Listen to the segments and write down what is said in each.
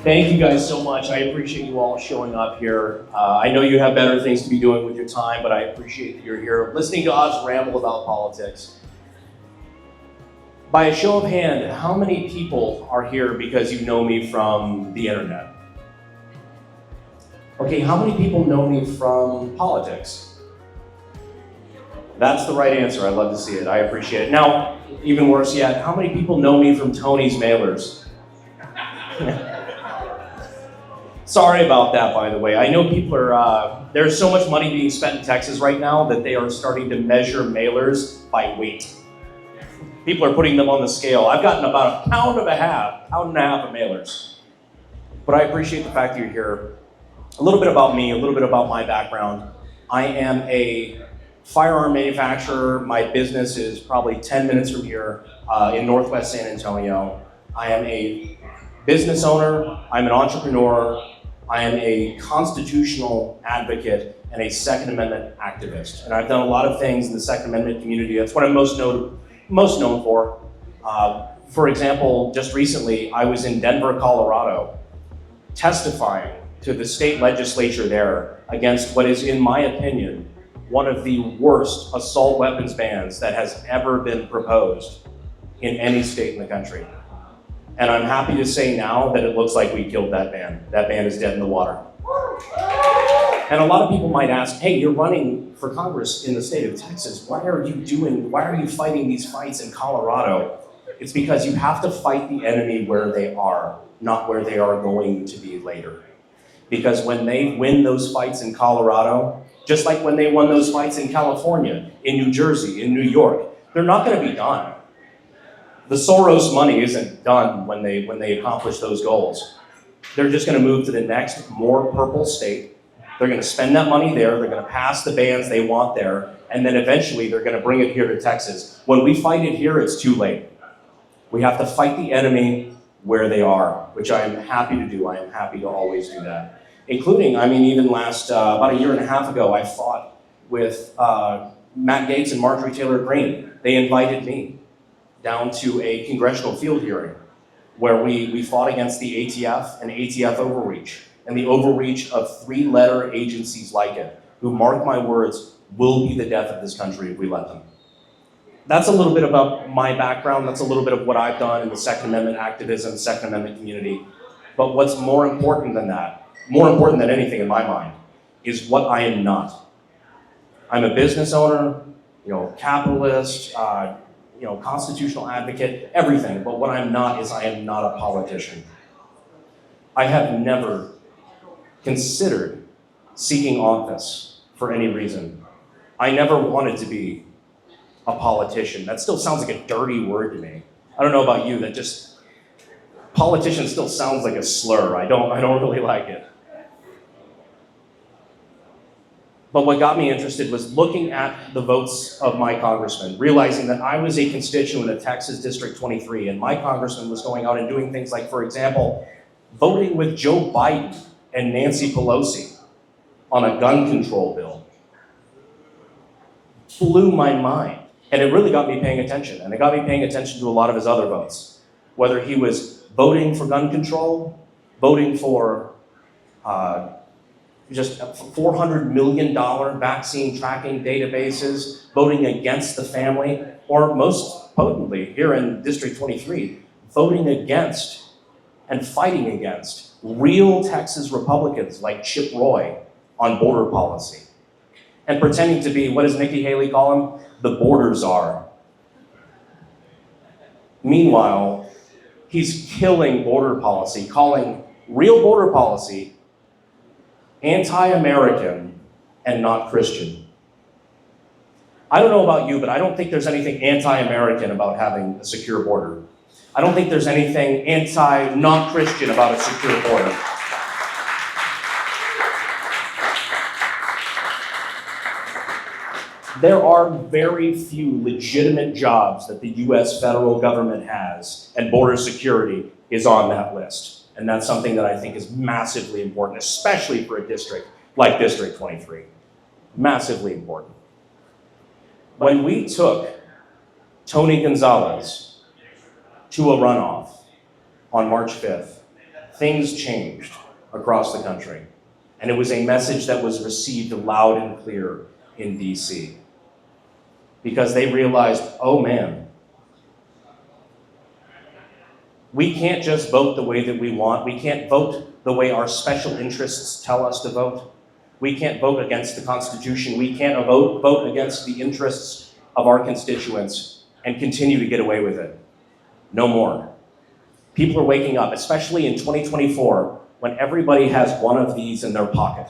Thank you guys so much. I appreciate you all showing up here. I know you have better things to be doing with your time, but I appreciate that you're here listening to us ramble about politics. By a show of hand, how many people are here because you know me from the internet? Okay, how many people know me from politics? That's the right answer. I love to see it. I appreciate it. Now, even worse yet, how many people know me from Tony's mailers? Sorry about that, by the way. I know people are, there's so much money being spent in Texas right now that they are starting to measure mailers by weight. People are putting them on the scale. I've gotten about a pound and a half of mailers. But I appreciate the fact that you're here. A little bit about me, a little bit about my background. I am a firearm manufacturer. My business is probably 10 minutes from here in Northwest San Antonio. I am a business owner. I'm an entrepreneur. I am a constitutional advocate and a Second Amendment activist. And I've done a lot of things in the Second Amendment community. That's what I'm most known for. For example, just recently, I was in Denver, Colorado, testifying to the state legislature there against what is, in my opinion, one of the worst assault weapons bans that has ever been proposed in any state in the country. And I'm happy to say now that it looks like we killed that ban. That ban is dead in the water. And a lot of people might ask, hey, you're running for Congress in the state of Texas. Why are you fighting these fights in Colorado? It's because you have to fight the enemy where they are, not where they are going to be later. Because when they win those fights in Colorado, just like when they won those fights in California, in New Jersey, in New York, they're not going to be done. The Soros money isn't done when they accomplish those goals. They're just going to move to the next, more purple state. They're going to spend that money there. They're going to pass the bans they want there. And then eventually they're going to bring it here to Texas. When we fight it here, it's too late. We have to fight the enemy where they are, which I am happy to do. I am happy to always do that. Including, even last, about a year and a half ago, I fought with Matt Gaetz and Marjorie Taylor Greene. They invited me down to a congressional field hearing where we fought against the ATF and ATF overreach, and the overreach of 3-letter agencies like it, who, mark my words, will be the death of this country if we let them. That's a little bit about my background. That's a little bit of what I've done in the Second Amendment activism, Second Amendment community. But what's more important than that, more important than anything in my mind, is what I am not. I'm a business owner, capitalist, constitutional advocate, everything. But what I'm not is I am not a politician. I have never considered seeking office for any reason. I never wanted to be a politician. That still sounds like a dirty word to me. I don't know about you, politician still sounds like a slur. I don't really like it. But what got me interested was looking at the votes of my congressman, realizing that I was a constituent of Texas District 23, and my congressman was going out and doing things like, for example, voting with Joe Biden and Nancy Pelosi on a gun control bill. Blew my mind. And it really got me paying attention. And it got me paying attention to a lot of his other votes. Whether he was voting for gun control, voting for just $400 million vaccine tracking databases, voting against the family, or most potently, here in District 23, voting against and fighting against real Texas Republicans like Chip Roy on border policy. And pretending to be, what does Nikki Haley call him? The border czar. Meanwhile, he's killing border policy, calling real border policy anti-American and not Christian. I don't know about you, but I don't think there's anything anti-American about having a secure border. I don't think there's anything not Christian about a secure border. There are very few legitimate jobs that the US federal government has, and border security is on that list. And that's something that I think is massively important, especially for a district like District 23. Massively important. When we took Tony Gonzalez to a runoff on March 5th, things changed across the country. And it was a message that was received loud and clear in DC. Because they realized, oh man, we can't just vote the way that we want. We can't vote the way our special interests tell us to vote. We can't vote against the Constitution. We can't vote against the interests of our constituents and continue to get away with it. No more. People are waking up, especially in 2024, when everybody has one of these in their pocket.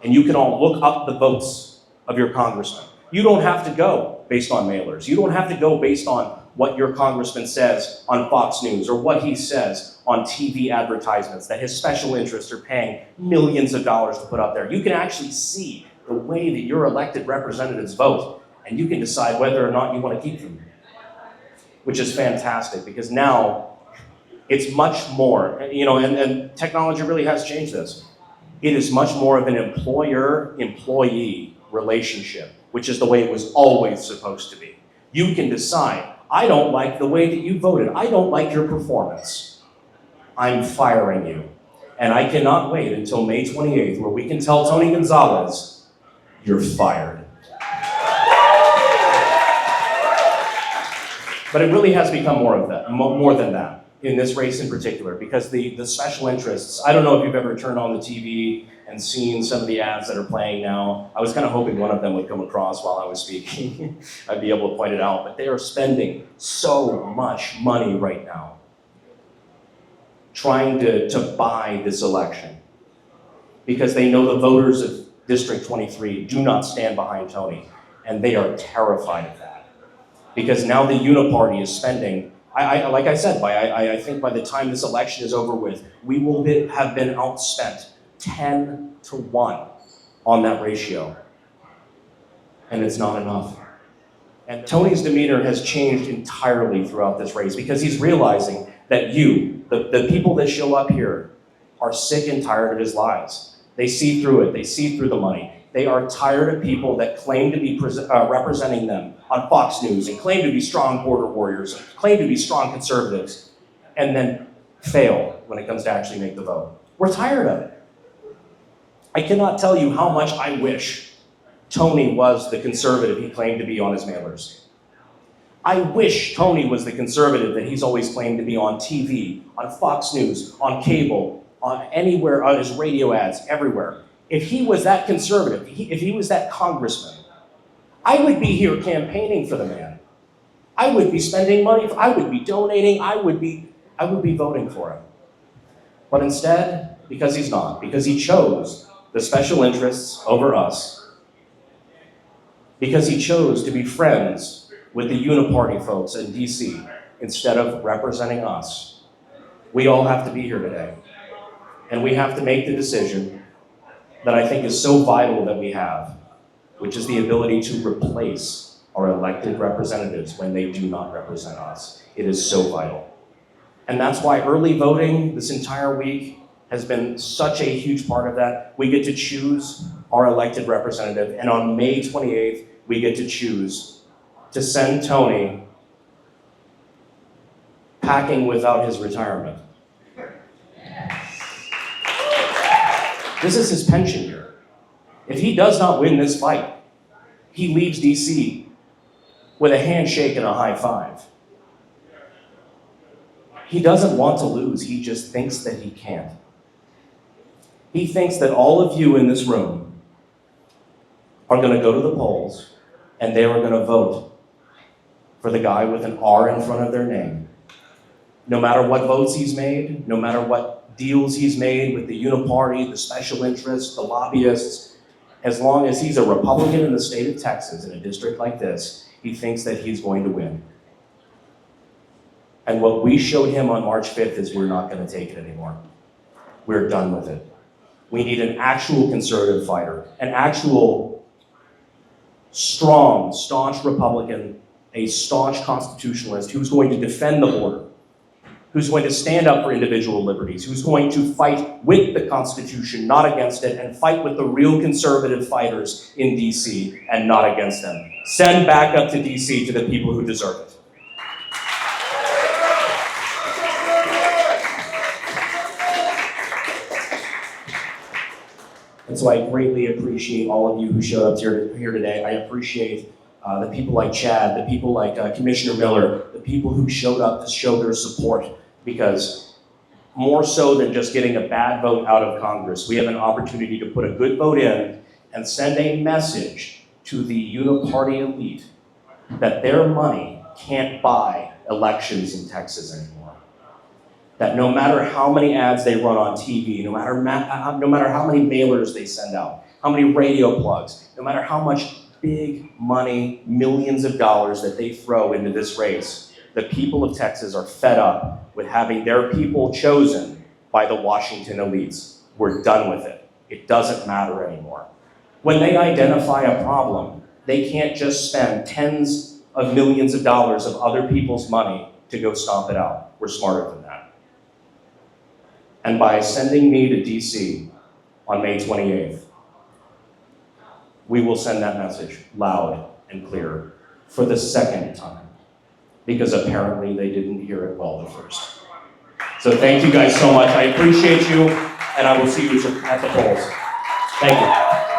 And you can all look up the votes of your congressman. You don't have to go based on mailers. You don't have to go based on what your congressman says on Fox News or what he says on TV advertisements that his special interests are paying millions of dollars to put up there. You can actually see the way that your elected representatives vote, and you can decide whether or not you want to keep them, which is fantastic because now it's much more, and technology really has changed this. It is much more of an employer-employee relationship, which is the way it was always supposed to be. You can decide, I don't like the way that you voted. I don't like your performance. I'm firing you. And I cannot wait until May 28th where we can tell Tony Gonzalez, you're fired. But it really has become more of that, more than that. In this race in particular, because the special interests, I don't know if you've ever turned on the TV and seen some of the ads that are playing now. I was kind of hoping one of them would come across while I was speaking. I'd be able to point it out, but they are spending so much money right now trying to buy this election because they know the voters of District 23 do not stand behind Tony, and they are terrified of that. Because now the Uniparty is spending, like I said, I think by the time this election is over with, we will have been outspent 10-1 on that ratio. And it's not enough. And Tony's demeanor has changed entirely throughout this race because he's realizing that the people that show up here, are sick and tired of his lies. They see through it. They see through the money. They are tired of people that claim to be representing them on Fox News and claim to be strong border warriors, and claim to be strong conservatives, and then fail when it comes to actually make the vote. We're tired of it. I cannot tell you how much I wish Tony was the conservative he claimed to be on his mailers. I wish Tony was the conservative that he's always claimed to be on TV, on Fox News, on cable, on anywhere, on his radio ads, everywhere. If he was that conservative, if he was that congressman, I would be here campaigning for the man. I would be spending money, I would be donating, I would be voting for him. But instead, because he's not, because he chose the special interests over us, because he chose to be friends with the Uniparty folks in DC instead of representing us, we all have to be here today. And we have to make the decision that I think is so vital that we have, which is the ability to replace our elected representatives when they do not represent us. It is so vital. And that's why early voting this entire week has been such a huge part of that. We get to choose our elected representative, and on May 28th, we get to choose to send Tony packing without his retirement. This is his pension year. If he does not win this fight, he leaves DC with a handshake and a high five. He doesn't want to lose, he just thinks that he can't. He thinks that all of you in this room are going to go to the polls and they are going to vote for the guy with an R in front of their name. No matter what votes he's made, no matter what deals he's made with the Uniparty, the special interests, the lobbyists, as long as he's a Republican in the state of Texas in a district like this, he thinks that he's going to win. And what we showed him on March 5th is we're not going to take it anymore. We're done with it. We need an actual conservative fighter, an actual strong, staunch Republican, a staunch constitutionalist who's going to defend the border, who's going to stand up for individual liberties, who's going to fight with the Constitution, not against it, and fight with the real conservative fighters in DC and not against them. Send back up to DC to the people who deserve it. And so I greatly appreciate all of you who showed up here today. I appreciate the people like Chad, the people like Commissioner Miller, the people who showed up to show their support, because more so than just getting a bad vote out of Congress, we have an opportunity to put a good vote in and send a message to the uniparty elite that their money can't buy elections in Texas anymore. That no matter how many ads they run on TV, no matter how many mailers they send out, how many radio plugs, no matter how much big money, millions of dollars that they throw into this race, the people of Texas are fed up with having their people chosen by the Washington elites. We're done with it. It doesn't matter anymore. When they identify a problem, they can't just spend tens of millions of dollars of other people's money to go stomp it out. We're smarter than that. And by sending me to DC on May 28th, we will send that message loud and clear for the second time, because apparently they didn't hear it well the first. So thank you guys so much. I appreciate you, and I will see you at the polls. Thank you.